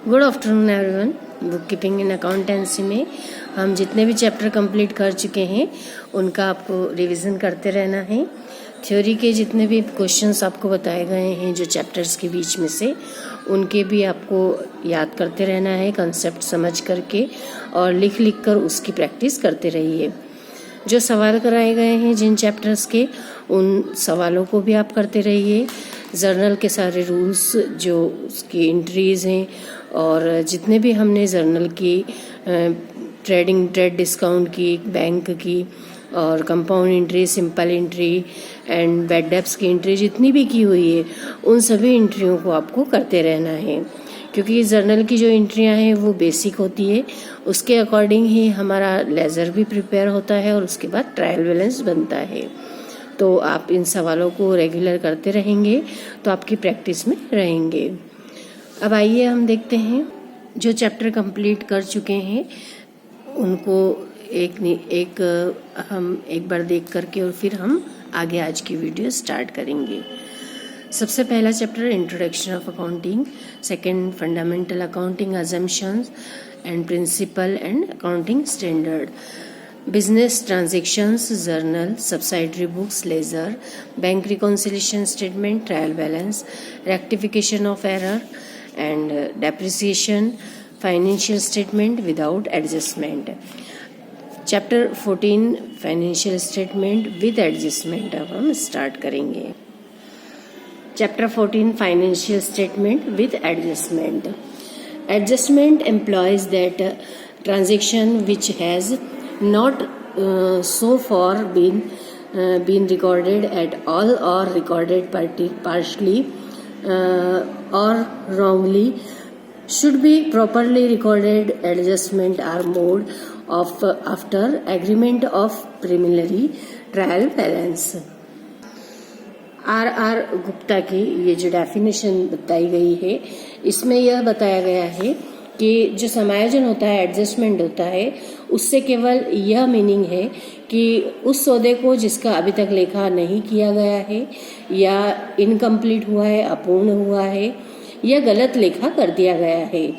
Good afternoon everyone. Book keeping in accountancy में हम जितने भी चैप्टर कंप्लीट कर चुके हैं उनका आपको रिवीजन करते रहना है। थ्योरी के जितने भी क्वेश्चंस आपको बताए गए हैं जो चैप्टर्स के बीच में से, उनके भी आपको याद करते रहना है कंसेप्ट समझ करके, और लिख लिख कर उसकी प्रैक्टिस करते रहिए। जो सवाल कराए गए हैं जिन चैप्टर्स के, उन सवालों को भी आप करते रहिए। जर्नल के सारे रूल्स, जो उसकी एंट्रीज़ हैं, और जितने भी हमने जर्नल की ट्रेड डिस्काउंट की, बैंक की, और compound entry, simple entry and bad debts की एंट्री जितनी भी की हुई है, उन सभी एंट्रियों को आपको करते रहना है। क्योंकि जर्नल की जो एंट्रियां हैं वो बेसिक होती है, उसके अकॉर्डिंग ही हमारा लेजर भी प्रिपेयर होता है और उसके बाद ट्रायल बैलेंस बनता है। तो आप इन सवालों को रेगुलर करते रहेंगे तो आपकी प्रैक्टिस में रहेंगे। अब आइए हम देखते हैं जो चैप्टर कंप्लीट कर चुके हैं उनको हम एक बार देख करके और फिर हम आगे आज की वीडियो स्टार्ट करेंगे। सबसे पहला chapter introduction of accounting, second fundamental accounting assumptions and principle and accounting standard, business transactions, journal, subsidiary books, ledger, bank reconciliation statement, trial balance, rectification of error and depreciation, financial statement without adjustment. Chapter 14 financial statement with adjustment अब हम start करेंगे। Chapter 14 financial statement with adjustment. Adjustment employs that transaction which has not so far been recorded at all or recorded partially or wrongly should be properly recorded. Adjustment are made of after agreement of preliminary trial balance। R Gupta की ये जो definition बताई गई है, इसमें यह बताया गया है कि जो समायोजन होता है, एडजस्टमेंट होता है, उससे केवल यह मीनिंग है कि उस सौदे को जिसका अभी तक लेखा नहीं किया गया है, या इनकम्प्लीट हुआ है, अपूर्ण हुआ है, या गलत लेखा कर दिया गया है,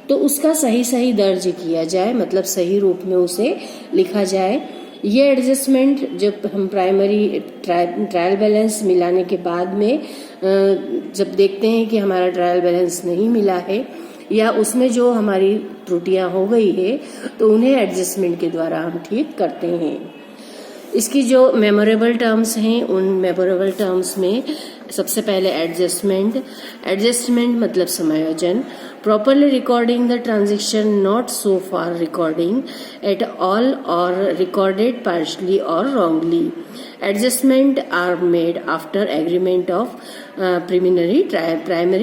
तो उसका सही दर्ज किया जाए, मतलब सही रूप में उसे लिखा जाए। ये एडजस्टमेंट जब हम प्राइमरी ट्रायल बैलेंस मिलाने के बाद में जब देखते हैं कि हमारा ट्रायल बैलेंस नहीं मिला है या उसमें जो हमारी त्रुटियां हो गई है, तो उन्हें एडजस्टमेंट के द्वारा हम ठीक करते हैं। इसकी जो मेमोरेबल टर्म्स हैं, उन मेमोरेबल टर्म्स में सबसे पहले एडजस्टमेंट मतलब समायोजन, properly recording the transaction, not so far recording at all or recorded partially or wrongly. Adjustment are made after agreement of primary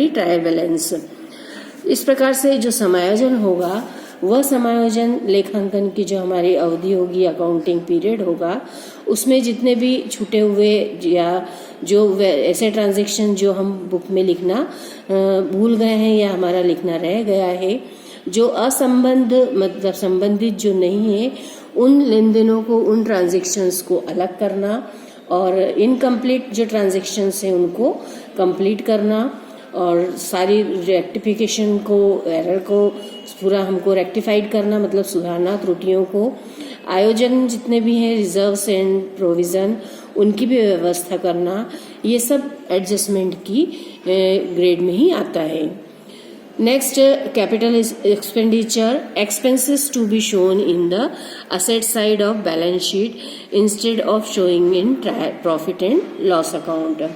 trial balance. इस प्रकार से जो समायोजन होगा, वह समायोजन लेखांकन की जो हमारी अवधि होगी, अकाउंटिंग पीरियड होगा, उसमें जितने भी छूटे हुए या जो ऐसे ट्रांजैक्शन जो हम बुक में लिखना भूल गए हैं या हमारा लिखना रह गया है, जो मतलब संबंधित जो नहीं है, उन लेन देनों को, उन ट्रांजैक्शंस को अलग करना, और इनकम्प्लीट जो ट्रांजैक्शंस हैं उनको कंप्लीट करना, और सारी रेक्टिफिकेशन को, एरर को पूरा हमको रेक्टिफाइड करना, मतलब सुधारना त्रुटियों को। आयोजन जितने भी हैं, रिजर्व्स एंड प्रोविजन, उनकी भी व्यवस्था करना, ये सब एडजस्टमेंट की ग्रेड में ही आता है। Next, capital expenditure, expenses to be shown in the asset side of balance sheet instead of showing in profit and loss account.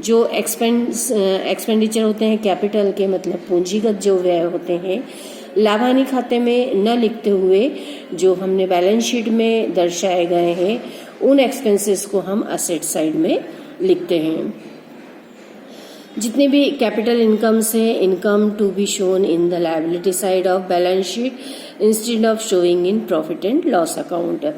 जो एक्सपेंडिचर होते हैं कैपिटल के, मतलब पूंजीगत जो व्यय होते हैं, लाभानी खाते में न लिखते हुए जो हमने बैलेंस शीट में दर्शाए गए हैं, उन एक्सपेंसेस को हम असेट साइड में लिखते हैं। जितने भी कैपिटल इनकम्स हैं, income to be shown in the liability side of balance sheet instead of showing in profit and loss account.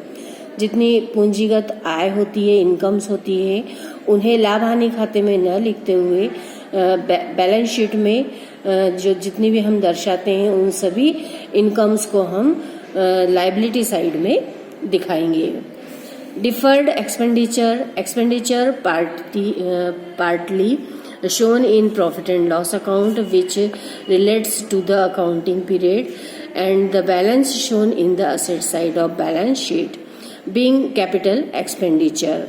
जितनी पूंजीगत आय होती है, इनकम्स होती है, उन्हें लाभ हानि खाते में न लिखते हुए बैलेंस शीट में जो जितनी भी हम दर्शाते हैं, उन सभी इनकम्स को हम लायबिलिटी साइड में दिखाएंगे। Deferred expenditure partly shown in profit and loss account which relates to the accounting period, and the balance shown in the asset side of balance sheet being capital expenditure.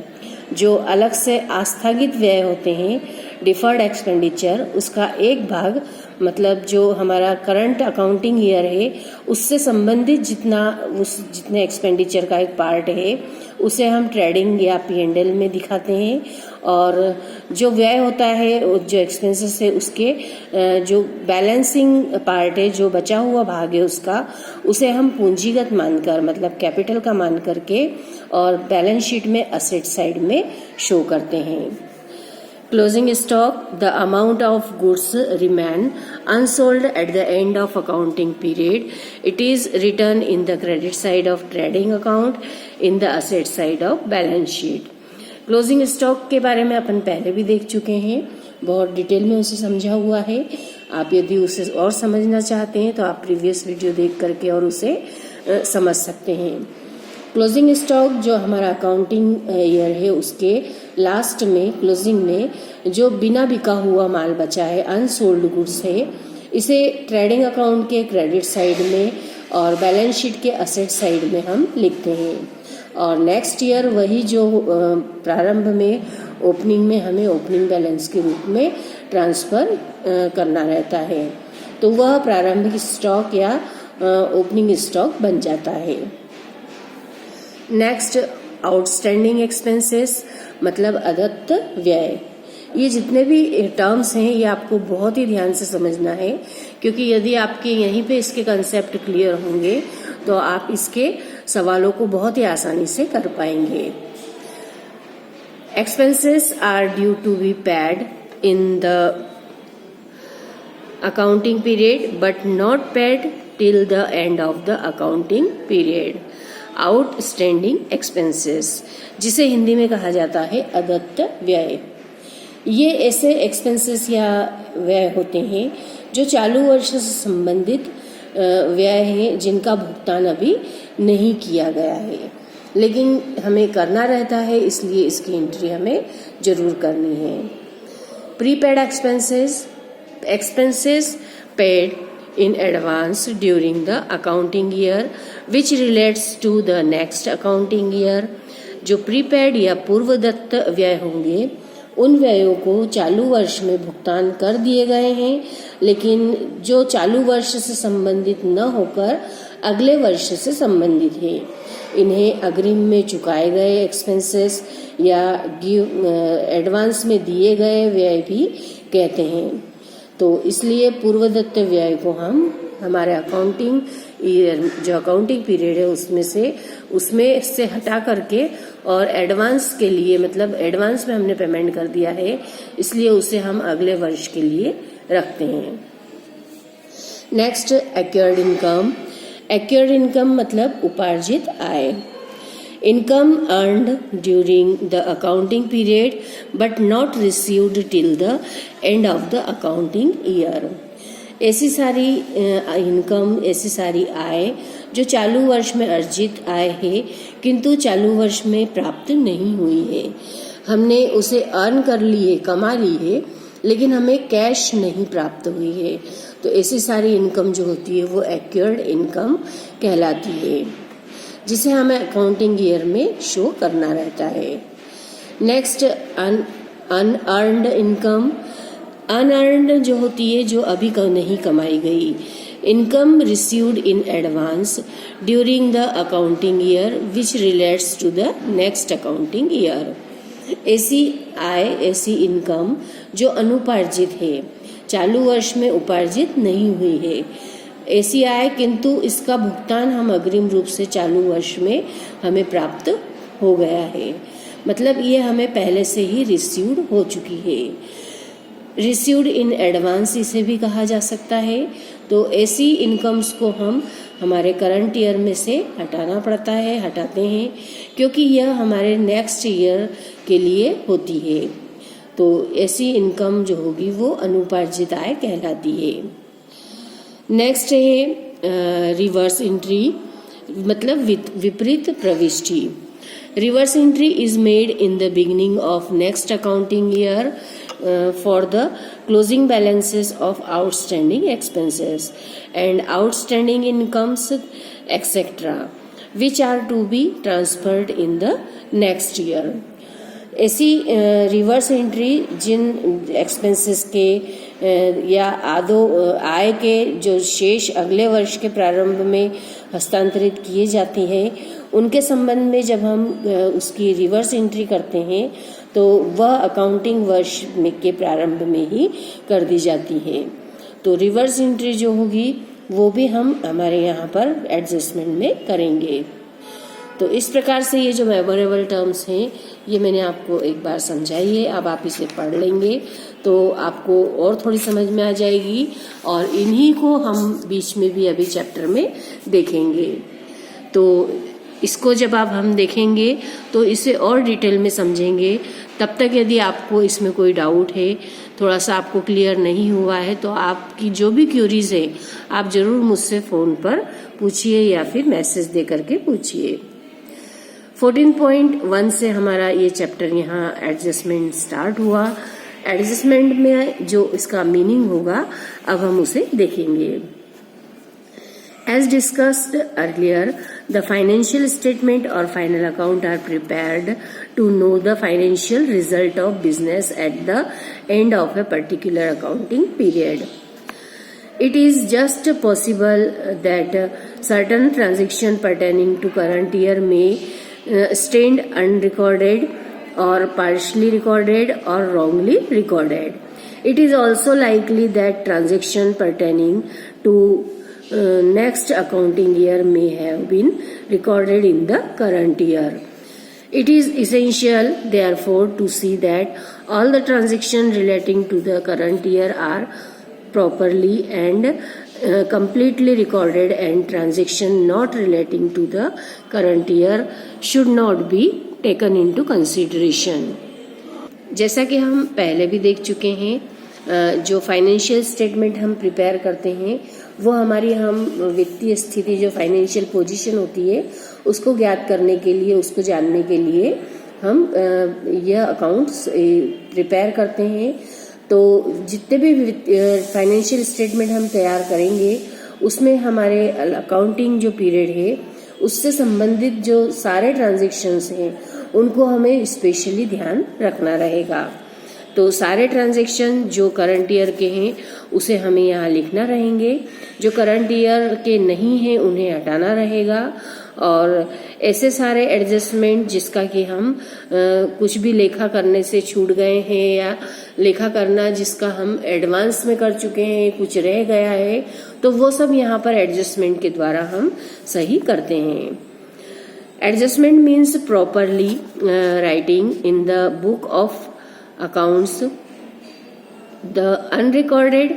जो अलग से आस्थगित व्यय होते हैं, deferred expenditure, उसका एक भाग मतलब जो हमारा करंट अकाउंटिंग ईयर है उससे संबंधित जितने एक्सपेंडिचर का एक पार्ट है उसे हम ट्रेडिंग या P&L में दिखाते हैं, और जो व्यय होता है जो एक्सपेंसेस है उसके जो बैलेंसिंग पार्ट है, जो बचा हुआ भाग है उसका, उसे हम पूंजीगत मानकर मतलब कैपिटल का मान करके और बैलेंस शीट में असेट साइड में शो करते हैं. Closing stock, the amount of goods remain unsold at the end of accounting period. It is written in the credit side of trading account, in the asset side of balance sheet. Closing stock के बारे में अपन पहले भी देख चुके हैं, बहुत detail में उसे समझा हुआ है. आप यदि उसे और समझना चाहते हैं तो आप प्रीवियस वीडियो देख करके और उसे समझ सकते हैं. क्लोजिंग स्टॉक जो हमारा अकाउंटिंग ईयर है उसके लास्ट में क्लोजिंग में जो बिना बिका हुआ माल बचा है, अनसोल्ड गुड्स है, इसे ट्रेडिंग अकाउंट के क्रेडिट साइड में और बैलेंस शीट के असेट साइड में हम लिखते हैं. और नेक्स्ट ईयर वही जो प्रारंभ में ओपनिंग में हमें ओपनिंग बैलेंस के रूप में ट्रांसफर करना रहता है, तो वह प्रारंभिक स्टॉक या ओपनिंग स्टॉक बन जाता है. नेक्स्ट, आउटस्टैंडिंग एक्सपेंसेस मतलब अदत्त व्यय. ये जितने भी टर्म्स हैं ये आपको बहुत ही ध्यान से समझना है, क्योंकि यदि आपके यहीं पे इसके कंसेप्ट क्लियर होंगे तो आप इसके सवालों को बहुत ही आसानी से कर पाएंगे. Expenses are due to be paid in the accounting period but not paid till the end of the accounting period. Outstanding expenses, जिसे हिंदी में कहा जाता है अदत्त व्यय. ये ऐसे एक्सपेंसेस या व्यय होते हैं जो चालू वर्ष से संबंधित व्यय हैं जिनका भुगतान अभी नहीं किया गया है, लेकिन हमें करना रहता है, इसलिए इसकी एंट्री हमें जरूर करनी है. Prepaid expenses, expenses paid in advance during the accounting year which relates to the next accounting year. जो प्रीपेड या पूर्वदत्त व्यय होंगे उन व्ययों को चालू वर्ष में भुगतान कर दिए गए हैं, लेकिन जो चालू वर्ष से संबंधित न होकर अगले वर्ष से संबंधित है, इन्हें अग्रिम में चुकाए गए एक्सपेंसेस या एडवांस में दिए गए व्यय भी कहते हैं. तो इसलिए पूर्वदत्त व्यय को हम हमारे अकाउंटिंग ईयर जो अकाउंटिंग पीरियड है उसमें से हटा करके और एडवांस के लिए मतलब एडवांस में हमने पेमेंट कर दिया है, इसलिए उसे हम अगले वर्ष के लिए रखते हैं. Next, accrued income. Accrued income मतलब उपार्जित आय. Income earned during the accounting period but not received till the end of the accounting year. ऐसी सारी इनकम, ऐसी सारी आय जो चालू वर्ष में अर्जित आय है किंतु चालू वर्ष में प्राप्त नहीं हुई है. हमने उसे अर्न कर ली है, कमा ली है, लेकिन हमें कैश नहीं प्राप्त हुई है, तो ऐसी सारी इनकम जो होती है वो एक्योर्ड इनकम कहलाती है, जिसे हमें अकाउंटिंग ईयर में शो करना रहता है. Next, unearned income. अनअर्न्ड जो होती है जो अभी नहीं कमाई गई. Income received in advance during the accounting year which relates to the next accounting year. ऐसी आय, ऐसी इनकम जो अनुपार्जित है, चालू वर्ष में उपार्जित नहीं हुई है, ऐसी आय किंतु इसका भुगतान हम अग्रिम रूप से चालू वर्ष में हमें प्राप्त हो गया है, मतलब ये हमें पहले से ही रिसीव्ड हो चुकी है. रिसीव्ड इन एडवांस इसे भी कहा जा सकता है. तो ऐसी इनकम्स को हम हमारे करंट ईयर में से हटाना पड़ता है, हटाते हैं, क्योंकि यह हमारे नेक्स्ट ईयर के लिए होती है. तो ऐसी इनकम जो होगी वो अनुपार्जित आय कहलाती है. नेक्स्ट है रिवर्स एंट्री मतलब विपरीत प्रविष्टि. Reverse entry is made in the beginning of next accounting year for the closing balances of outstanding expenses and outstanding incomes etc. which are to be transferred in the next year. ऐसी reverse entry जिन expenses के या आय के जो शेष अगले वर्ष के प्रारंभ में हस्तांतरित किए जाती हैं उनके संबंध में जब हम उसकी रिवर्स एंट्री करते हैं तो वह अकाउंटिंग वर्ष के प्रारंभ में ही कर दी जाती है। तो रिवर्स एंट्री जो होगी वो भी हम हमारे यहाँ पर एडजस्टमेंट में करेंगे। तो इस प्रकार से ये जो मेमोरेबल टर्म्स हैं ये मैंने आपको एक बार समझाई है। अब आप इसे पढ़ लेंगे तो आपको और थोड़ी समझ में आ जाएगी और इन्हीं को हम बीच में भी अभी चैप्टर में देखेंगे। तो इसको जब आप हम देखेंगे तो इसे और डिटेल में समझेंगे। तब तक यदि आपको इसमें कोई डाउट है, थोड़ा सा आपको क्लियर नहीं हुआ है, तो आपकी जो भी क्यूरीज है आप जरूर मुझसे फ़ोन पर पूछिए या फिर मैसेज दे करके पूछिए। 14.1 से हमारा ये चैप्टर यहाँ एडजस्टमेंट स्टार्ट हुआ। एडजस्टमेंट में जो इसका मीनिंग होगा अब हम उसे देखेंगे। As discussed earlier, the financial statement or final account are prepared to know the financial result of business at the end of a particular accounting period. It is just possible that certain transactions pertaining to current year may stand unrecorded or partially recorded or wrongly recorded. It is also likely that transactions pertaining to next accounting year may have been recorded in the current year. It is essential, therefore, to see that all the transactions relating to the current year are properly and completely recorded, and transactions not relating to the current year should not be taken into consideration. जैसा कि हम पहले भी देख चुके हैं, जो financial statement हम प्रिपेयर करते हैं वो हमारी हम वित्तीय स्थिति जो फाइनेंशियल पोजीशन होती है उसको ज्ञात करने के लिए, उसको जानने के लिए हम यह अकाउंट्स प्रिपेयर करते हैं। तो जितने भी फाइनेंशियल स्टेटमेंट हम तैयार करेंगे उसमें हमारे अकाउंटिंग जो पीरियड है उससे संबंधित जो सारे ट्रांजैक्शंस हैं उनको हमें स्पेशली ध्यान रखना रहेगा। तो सारे ट्रांजैक्शन जो करंट ईयर के हैं उसे हमें यहाँ लिखना रहेंगे, जो करंट ईयर के नहीं हैं उन्हें हटाना रहेगा, और ऐसे सारे एडजस्टमेंट जिसका कि हम कुछ भी लेखा करने से छूट गए हैं या लेखा करना जिसका हम एडवांस में कर चुके हैं, कुछ रह गया है, तो वो सब यहाँ पर एडजस्टमेंट के द्वारा हम सही करते हैं। Adjustment means properly writing in the book of accounts the unrecorded,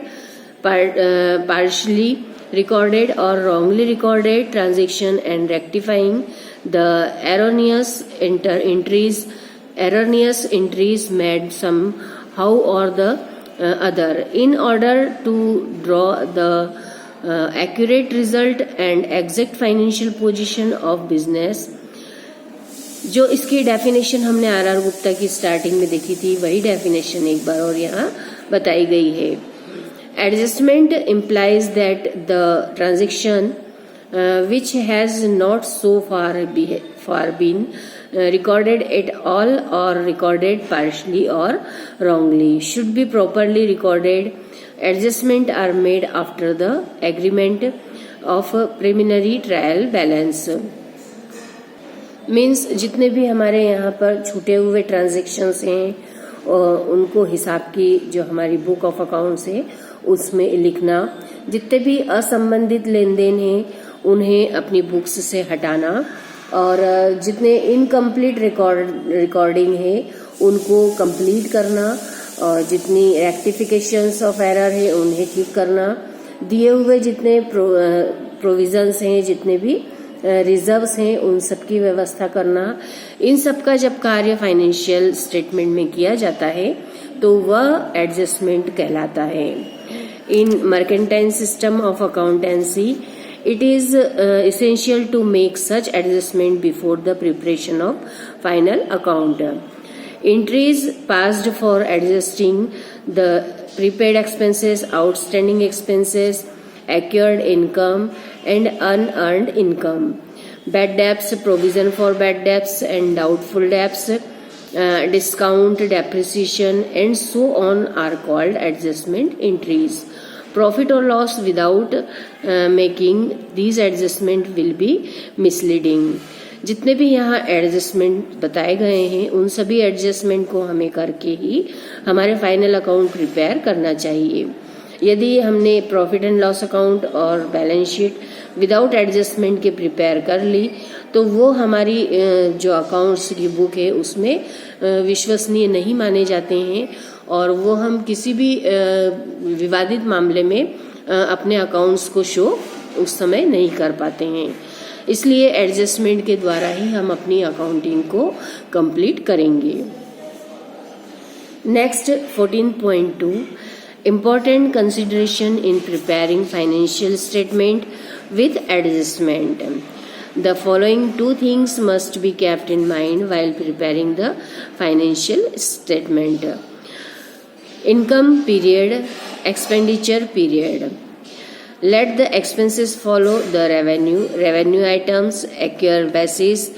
partially recorded or wrongly recorded transaction and rectifying the erroneous entries made somehow or the other in order to draw the accurate result and exact financial position of business। जो इसकी definition हमने are Gupta की starting में देखी थी वही definition एक बार और यहाँ बताई गई है। Adjustment implies that the transaction which has not so far been recorded at all or recorded partially or wrongly should be properly recorded. Adjustments are made after the agreement of preliminary trial balance. Means जितने भी हमारे यहाँ पर छूटे हुए transactions हैं उनको हिसाब की जो हमारी बुक ऑफ अकाउंट्स है उसमें लिखना, जितने भी असंबंधित लेन देन हैं उन्हें अपनी बुक्स से हटाना, और जितने इनकम्प्लीट रिकॉर्डिंग है उनको कंप्लीट करना, और जितनी रेक्टिफिकेशंस ऑफ एरर है उन्हें ठीक करना, दिए हुए जितने प्रोविजंस हैं, जितने भी रिजर्व्स हैं उन सब की व्यवस्था करना। इन सब का जब कार्य फाइनेंशियल स्टेटमेंट में किया जाता है तो वह एडजस्टमेंट कहलाता है। In mercantile system of accountancy it is essential to make such adjustment before the preparation of final account. Entries passed for adjusting the prepaid expenses, outstanding expenses, accrued income and unearned income. Bad debts, provision for bad debts and doubtful debts, discount, depreciation and so on are called adjustment entries. Profit or loss without making these adjustment will be misleading. जितने भी यहाँ adjustment बताए गए हैं उन सभी adjustment को हमें करके ही हमारे फाइनल अकाउंट प्रिपेयर करना चाहिए। यदि हमने प्रॉफिट एंड लॉस अकाउंट और बैलेंस शीट विदाउट एडजस्टमेंट के प्रिपेयर कर ली तो वो हमारी जो अकाउंट्स की बुक है उसमें विश्वसनीय नहीं माने जाते हैं और वो हम किसी भी विवादित मामले में अपने अकाउंट्स को शो उस समय नहीं कर पाते हैं। इसलिए एडजस्टमेंट के द्वारा ही हम अपनी अकाउंटिंग को कंप्लीट करेंगे। Next 14.2 important consideration in preparing financial statement with adjustment. The following two things must be kept in mind while preparing the financial statement. Income period, expenditure period. Let the expenses follow the revenue items, accrual basis.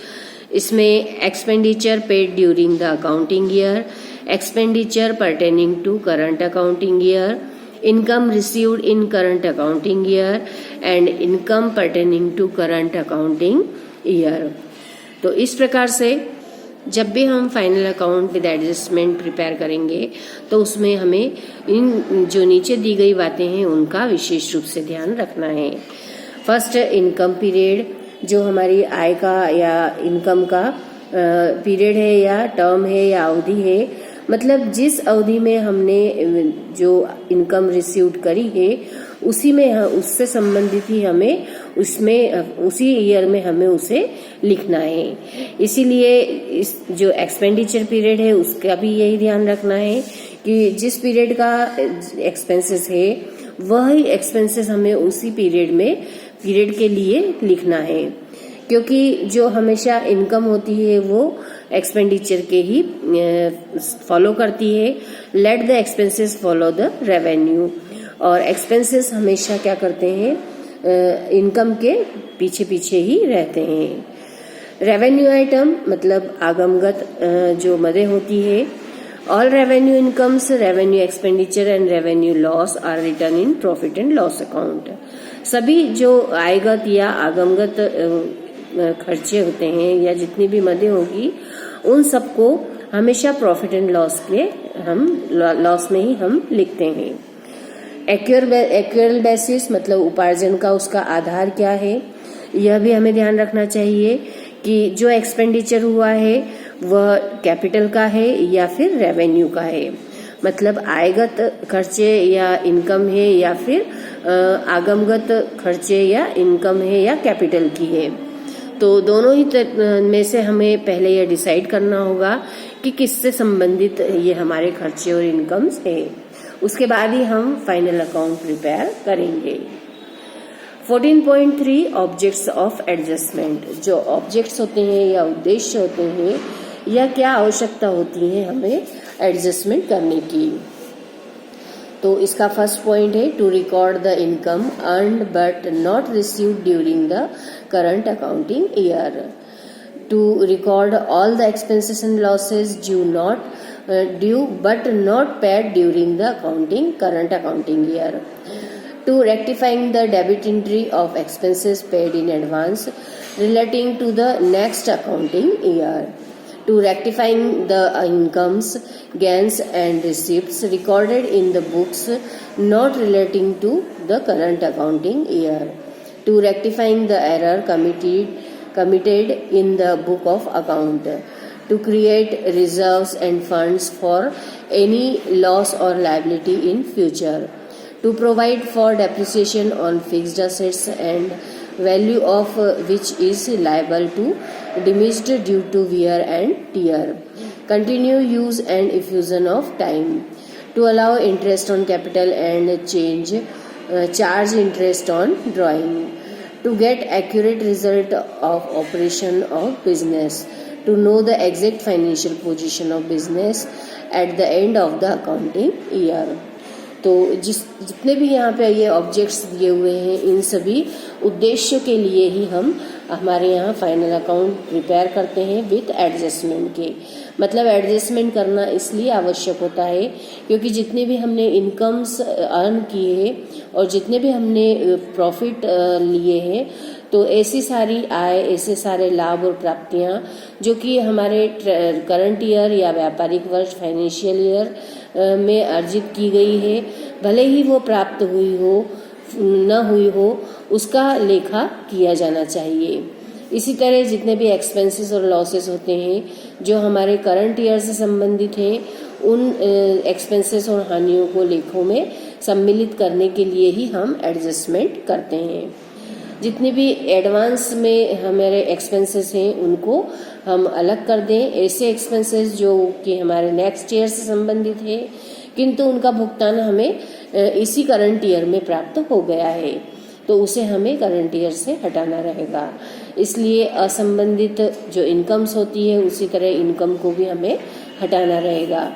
इसमें expenditure paid during the accounting year, expenditure pertaining to current accounting year, income received in current accounting year and income pertaining to current accounting year. तो इस प्रकार से जब भी हम final account with adjustment prepare करेंगे तो उसमें हमें इन जो नीचे दी गई बातें हैं उनका विशेष रूप से ध्यान रखना है। फर्स्ट, इनकम पीरियड, जो हमारी आय का या इनकम का पीरियड है या टर्म है या अवधि है, मतलब जिस अवधि में हमने जो इनकम रिसीव करी है उसी में उससे संबंधित ही हमें उसमें उसी ईयर में हमें उसे लिखना है। इसीलिए इस जो एक्सपेंडिचर पीरियड है उसका भी यही ध्यान रखना है कि जिस पीरियड का एक्सपेंसेस है वही एक्सपेंसेस हमें उसी पीरियड के लिए लिखना है, क्योंकि जो हमेशा इनकम होती है वो एक्सपेंडिचर के ही फॉलो करती है। Let the expenses follow the revenue, और एक्सपेंसेस हमेशा क्या करते हैं, इनकम के पीछे पीछे ही रहते हैं। रेवेन्यू आइटम मतलब आगमगत जो मदें होती है। All revenue incomes, revenue expenditure and revenue loss are return in profit and loss account. सभी जो आयगत या आगमगत खर्चे होते हैं या जितनी भी मदें होगी उन सबको हमेशा प्रॉफिट एंड लॉस के हम लॉस में ही हम लिखते हैं। एक्यूरल बेसिस मतलब उपार्जन का उसका आधार क्या है, यह भी हमें ध्यान रखना चाहिए कि जो एक्सपेंडिचर हुआ है वह कैपिटल का है या फिर रेवेन्यू का है, मतलब आयगत खर्चे या इनकम है या फिर आगमगत खर्चे या इनकम है या कैपिटल की है। तो दोनों ही में से हमें पहले यह डिसाइड करना होगा कि किससे संबंधित ये हमारे खर्चे और इनकम्स है, उसके बाद ही हम फाइनल अकाउंट प्रिपेयर करेंगे। 14.3 ऑब्जेक्ट्स ऑफ एडजस्टमेंट, जो ऑब्जेक्ट्स होते हैं या उद्देश्य होते हैं या क्या आवश्यकता होती है हमें एडजस्टमेंट करने की। तो इसका फर्स्ट पॉइंट है to record the income earned but not received during the current accounting year, to record all the expenses and losses due but not paid during the current accounting year, to rectifying the debit entry of expenses paid in advance relating to the next accounting year, to rectifying the incomes, gains and receipts recorded in the books not relating to the current accounting year, to rectifying the error committed in the book of account, to create reserves and funds for any loss or liability in future, to provide for depreciation on fixed assets and value of which is liable to diminished due to wear and tear, continue use and effusion of time, to allow interest on capital and charge interest on drawing, to get accurate result of operation of business, to know the exact financial position of business at the end of the accounting year. तो जितने भी यहाँ पे ये objects दिए हुए हैं, इन सभी उद्देश्यों के लिए ही हम हमारे यहाँ फाइनल अकाउंट प्रिपेयर करते हैं विथ एडजस्टमेंट के। मतलब एडजस्टमेंट करना इसलिए आवश्यक होता है क्योंकि जितने भी हमने इनकम्स अर्न किए हैं और जितने भी हमने प्रॉफिट लिए हैं, तो ऐसी सारी आय, ऐसे सारे लाभ और प्राप्तियां जो कि हमारे करंट ईयर या व्यापारिक वर्ष फाइनेंशियल ईयर में अर्जित की गई है, भले ही वो प्राप्त हुई हो न हुई हो, उसका लेखा किया जाना चाहिए। इसी तरह जितने भी एक्सपेंसेस और लॉसेस होते हैं जो हमारे करंट ईयर से संबंधित हैं, उन एक्सपेंसेस और हानियों को लेखों में सम्मिलित करने के लिए ही हम एडजस्टमेंट करते हैं। जितने भी एडवांस में हमारे एक्सपेंसेस हैं उनको हम अलग कर दें। ऐसे एक्सपेंसेस जो कि हमारे नेक्स्ट ईयर से संबंधित है किंतु उनका भुगतान हमें इसी करंट ईयर में प्राप्त हो गया है, तो उसे हमें करंट ईयर से हटाना रहेगा। इसलिए असंबंधित जो इनकम्स होती है उसी तरह इनकम को भी हमें हटाना रहेगा।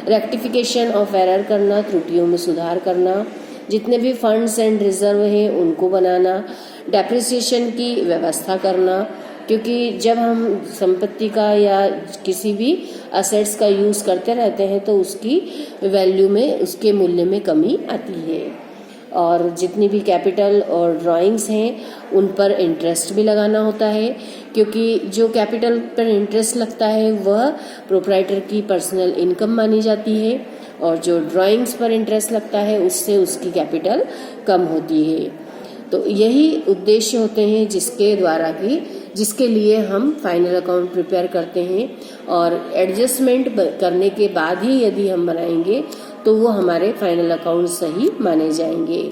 रेक्टिफिकेशन ऑफ एरर करना, त्रुटियों में सुधार करना, जितने भी फंड्स एंड रिजर्व हैं उनको बनाना, डेप्रिसिएशन की व्यवस्था करना, क्योंकि जब हम संपत्ति का या किसी भी असेट्स का यूज करते रहते हैं तो उसकी वैल्यू में, उसके मूल्य में कमी आती है। और जितनी भी कैपिटल और ड्राइंग्स हैं उन पर इंटरेस्ट भी लगाना होता है, क्योंकि जो कैपिटल पर इंटरेस्ट लगता है वह प्रोप्राइटर की पर्सनल इनकम मानी जाती है और जो ड्राइंग्स पर इंटरेस्ट लगता है उससे उसकी कैपिटल कम होती है। तो यही उद्देश्य होते हैं जिसके लिए हम फाइनल अकाउंट प्रिपेयर करते हैं, और एडजस्टमेंट करने के बाद ही यदि हम बनाएंगे तो वो हमारे फाइनल अकाउंट सही माने जाएंगे।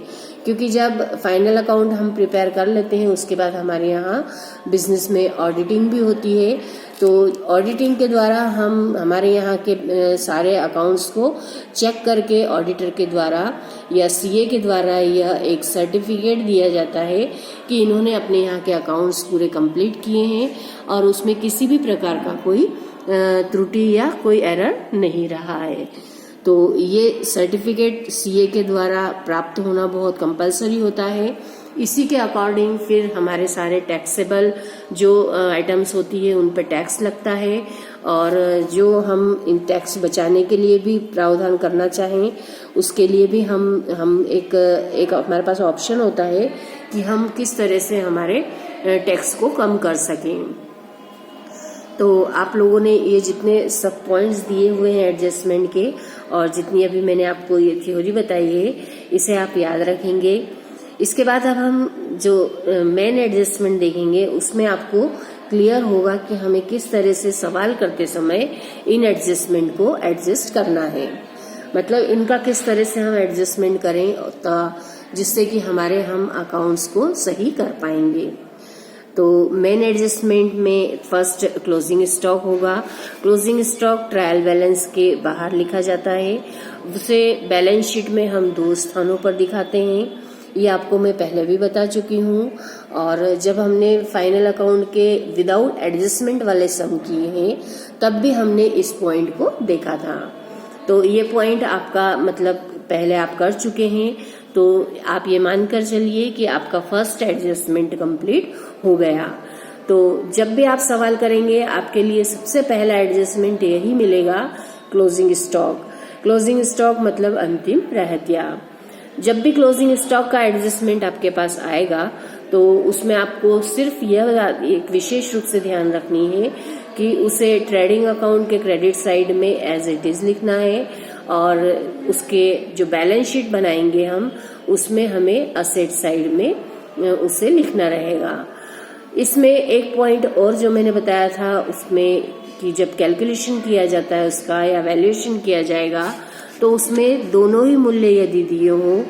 क्योंकि जब फाइनल अकाउंट हम प्रिपेयर कर लेते हैं उसके बाद हमारे यहाँ बिजनेस में ऑडिटिंग भी होती है, तो ऑडिटिंग के द्वारा हम हमारे यहाँ के सारे अकाउंट्स को चेक करके ऑडिटर के द्वारा या सीए के द्वारा यह एक सर्टिफिकेट दिया जाता है कि इन्होंने अपने यहाँ के अकाउंट्स पूरे कंप्लीट किए हैं और उसमें किसी भी प्रकार का कोई त्रुटि या कोई एरर नहीं रहा है। तो ये सर्टिफिकेट सीए के द्वारा प्राप्त होना बहुत कंपलसरी होता है। इसी के अकॉर्डिंग फिर हमारे सारे टैक्सेबल जो आइटम्स होती है उन पर टैक्स लगता है, और जो हम इन टैक्स बचाने के लिए भी प्रावधान करना चाहें उसके लिए भी हम एक हमारे पास ऑप्शन होता है कि हम किस तरह से हमारे टैक्स को कम कर सकें। तो आप लोगों ने ये जितने सब पॉइंट्स दिए हुए हैं एडजस्टमेंट के, और जितनी अभी मैंने आपको ये थ्योरी बताई है, इसे आप याद रखेंगे। इसके बाद अब हम जो मेन एडजस्टमेंट देखेंगे उसमें आपको क्लियर होगा कि हमें किस तरह से सवाल करते समय इन एडजस्टमेंट को एडजस्ट करना है। मतलब इनका किस तरह से हम एडजस्टमेंट करें जिससे कि हम अकाउंट्स को सही कर पाएंगे। तो मेन एडजस्टमेंट में फर्स्ट क्लोजिंग स्टॉक होगा। क्लोजिंग स्टॉक ट्रायल बैलेंस के बाहर लिखा जाता है, उसे बैलेंस शीट में हम 2 स्थानों पर दिखाते हैं। ये आपको मैं पहले भी बता चुकी हूँ, और जब हमने फाइनल अकाउंट के विदाउट एडजस्टमेंट वाले सम किए हैं तब भी हमने इस पॉइंट को देखा था। तो ये पॉइंट आपका मतलब पहले आप कर चुके हैं, तो आप ये मानकर चलिए कि आपका फर्स्ट एडजस्टमेंट कंप्लीट हो गया। तो जब भी आप सवाल करेंगे आपके लिए सबसे पहला एडजस्टमेंट यही मिलेगा, क्लोजिंग स्टॉक। क्लोजिंग स्टॉक मतलब अंतिम रहतिया। जब भी क्लोजिंग स्टॉक का एडजस्टमेंट आपके पास आएगा तो उसमें आपको सिर्फ यह एक विशेष रूप से ध्यान रखनी है कि उसे ट्रेडिंग अकाउंट के क्रेडिट साइड में एज इट इज लिखना है, और उसके जो बैलेंस शीट बनाएंगे हम उसमें हमें असेट साइड में उसे लिखना रहेगा। इसमें एक पॉइंट और जो मैंने बताया था उसमें कि जब कैलकुलेशन किया जाता है उसका या वैल्यूएशन किया जाएगा तो उसमें दोनों ही मूल्य यदि दिए हों,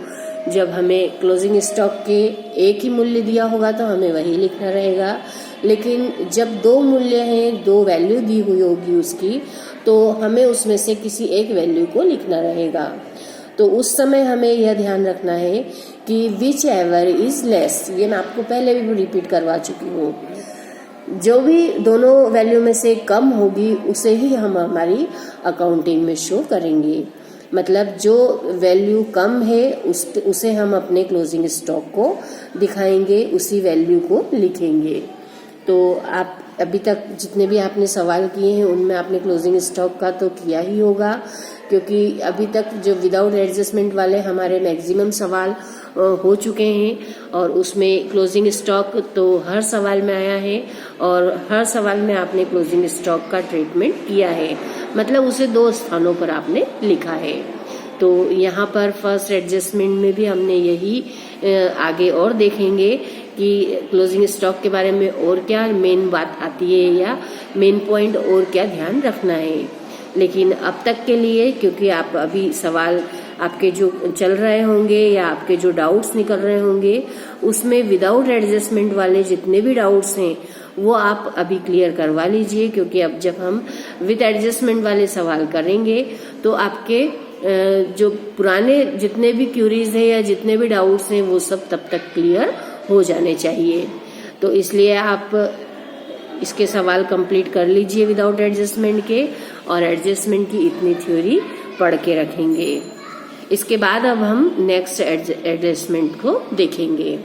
जब हमें क्लोजिंग स्टॉक के एक ही मूल्य दिया होगा तो हमें वही लिखना रहेगा, लेकिन जब 2 मूल्य हैं, 2 वैल्यू दी हुई होगी उसकी, तो हमें उसमें से किसी एक वैल्यू को लिखना रहेगा। तो उस समय हमें यह ध्यान रखना है कि विच एवर इज लेस, ये मैं आपको पहले भी रिपीट करवा चुकी हूँ जो भी दोनों वैल्यू में से कम होगी उसे ही हम हमारी अकाउंटिंग में शो करेंगे। मतलब जो वैल्यू कम है उसे हम अपने क्लोजिंग स्टॉक को दिखाएंगे, उसी वैल्यू को लिखेंगे। तो आप अभी तक जितने भी आपने सवाल किए हैं उनमें आपने क्लोजिंग स्टॉक का तो किया ही होगा, क्योंकि अभी तक जो विदाउट एडजस्टमेंट वाले हमारे मैक्सिमम सवाल हो चुके हैं और उसमें क्लोजिंग स्टॉक तो हर सवाल में आया है और हर सवाल में आपने क्लोजिंग स्टॉक का ट्रीटमेंट किया है, मतलब उसे 2 स्थानों पर आपने लिखा है। तो यहाँ पर फर्स्ट एडजस्टमेंट में भी हमने यही आगे और देखेंगे कि क्लोजिंग स्टॉक के बारे में और क्या मेन बात आती है या मेन पॉइंट और क्या ध्यान रखना है। लेकिन अब तक के लिए, क्योंकि आप अभी सवाल आपके जो चल रहे होंगे या आपके जो डाउट्स निकल रहे होंगे उसमें विदाउट एडजस्टमेंट वाले जितने भी डाउट्स हैं वो आप अभी क्लियर करवा लीजिए, क्योंकि अब जब हम विद एडजस्टमेंट वाले सवाल करेंगे तो आपके जो पुराने जितने भी क्यूरीज हैं या जितने भी डाउट्स हैं वो सब तब तक क्लियर हो जाने चाहिए। तो इसलिए आप इसके सवाल कंप्लीट कर लीजिए विदाउट एडजस्टमेंट के, और एडजस्टमेंट की इतनी थ्योरी पढ़ के रखेंगे। इसके बाद अब हम नेक्स्ट एडजस्टमेंट को देखेंगे।